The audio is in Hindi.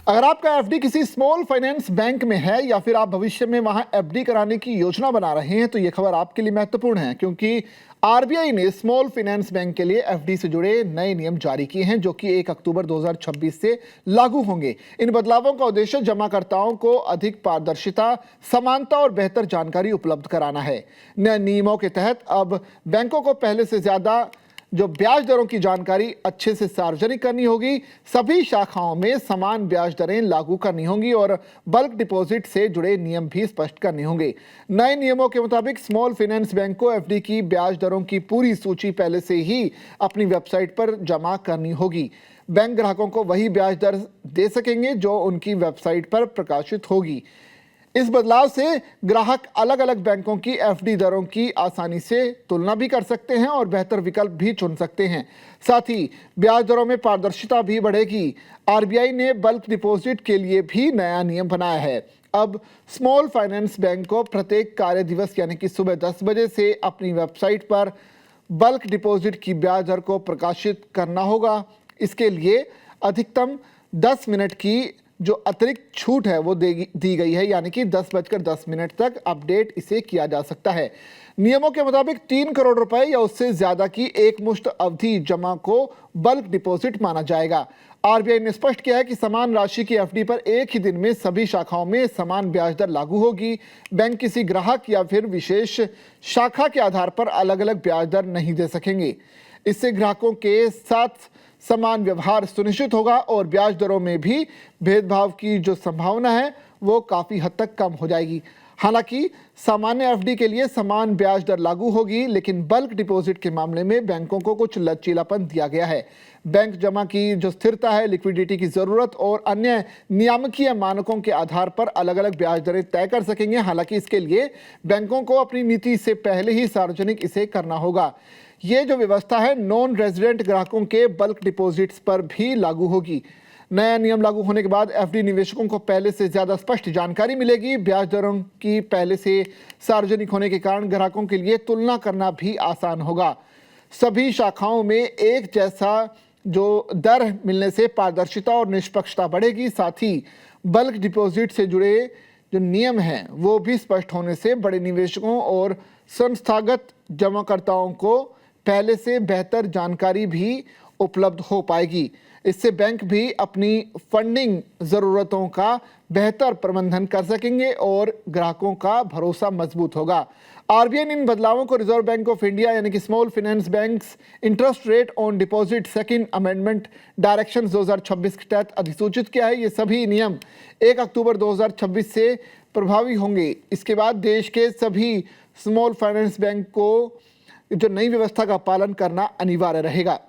अगर आपका एफडी किसी स्मॉल फाइनेंस बैंक में है या फिर आप भविष्य में वहां एफडी कराने की योजना बना रहे हैं तो ये खबर आपके लिए महत्वपूर्ण है, क्योंकि आरबीआई ने स्मॉल फाइनेंस बैंक के लिए एफडी से जुड़े नए नियम जारी किए हैं जो कि 1 अक्टूबर 2026 से लागू होंगे। इन बदलावों का उद्देश्य जमाकर्ताओं को अधिक पारदर्शिता, समानता और बेहतर जानकारी उपलब्ध कराना है। नए नियमों के तहत अब बैंकों को पहले से ज्यादा जो ब्याज दरों की जानकारी अच्छे से सार्वजनिक करनी होगी, सभी शाखाओं में समान ब्याज दरें लागू करनी होंगी और बल्क डिपॉजिट से जुड़े नियम भी स्पष्ट करने होंगे। नए नियमों के मुताबिक स्मॉल फाइनेंस बैंक को एफडी की ब्याज दरों की पूरी सूची पहले से ही अपनी वेबसाइट पर जमा करनी होगी। बैंक ग्राहकों को वही ब्याज दर दे सकेंगे जो उनकी वेबसाइट पर प्रकाशित होगी। इस बदलाव से ग्राहक अलग अलग बैंकों की एफडी दरों की आसानी से तुलना भी कर सकते हैं और बेहतर विकल्प भी चुन सकते हैं। साथ ही ब्याज दरों में पारदर्शिता भी बढ़ेगी। आरबीआई ने बल्क डिपॉजिट के लिए भी नया नियम बनाया है। अब स्मॉल फाइनेंस बैंक को प्रत्येक कार्य दिवस यानी कि सुबह 10 बजे से अपनी वेबसाइट पर बल्क डिपॉजिट की ब्याज दर को प्रकाशित करना होगा। इसके लिए अधिकतम 10 मिनट की जो अतिरिक्त छूट है वो दी गई है, यानी कि 10:10 तक अपडेट इसे किया जा सकता है। नियमों के मुताबिक 3 करोड़ रुपए या उससे ज्यादा की एक मुश्त अवधि जमा को बल्क डिपॉजिट माना जाएगा। आरबीआई ने स्पष्ट किया है कि समान राशि की एफडी पर एक ही दिन में सभी शाखाओं में समान ब्याज दर लागू होगी। बैंक किसी ग्राहक या फिर विशेष शाखा के आधार पर अलग अलग ब्याज दर नहीं दे सकेंगे। इससे ग्राहकों के साथ समान व्यवहार सुनिश्चित होगा और ब्याज दरों में भी भेदभाव की जो संभावना है वो काफी हद तक कम हो जाएगी। हालांकि सामान्य एफडी के लिए समान ब्याज दर लागू होगी, लेकिन बल्क डिपॉजिट के मामले में बैंकों को कुछ लचीलापन दिया गया है। बैंक जमा की जो स्थिरता है, लिक्विडिटी की जरूरत और अन्य नियामकीय मानकों के आधार पर अलग अलग ब्याज दरें तय कर सकेंगे। हालांकि इसके लिए बैंकों को अपनी नीति से पहले ही सार्वजनिक इसे करना होगा। ये जो व्यवस्था है नॉन रेजिडेंट ग्राहकों के बल्क डिपॉजिट्स पर भी लागू होगी। नया नियम लागू होने के बाद एफडी निवेशकों को पहले से ज्यादा स्पष्ट जानकारी मिलेगी। ब्याज दरों की पहले से सार्वजनिक होने के कारण ग्राहकों के लिए तुलना करना भी आसान होगा। सभी शाखाओं में एक जैसा जो दर मिलने से पारदर्शिता और निष्पक्षता बढ़ेगी। साथ ही बल्क डिपॉजिट से जुड़े जो नियम हैं वो भी स्पष्ट होने से बड़े निवेशकों और संस्थागत जमाकर्ताओं को पहले से बेहतर जानकारी भी उपलब्ध हो पाएगी। इससे बैंक भी अपनी फंडिंग ज़रूरतों का बेहतर प्रबंधन कर सकेंगे और ग्राहकों का भरोसा मजबूत होगा। आरबीआई ने इन बदलावों को रिजर्व बैंक ऑफ इंडिया यानी कि small finance banks interest rate on deposit second amendment direction 2026 के तहत अधिसूचित किया है। ये सभी नियम 1 अक्टूबर 2026 से प्रभावी होंगे। इसके बाद देश के सभी स्मॉल फाइनेंस बैंक को जो नई व्यवस्था का पालन करना अनिवार्य रहेगा।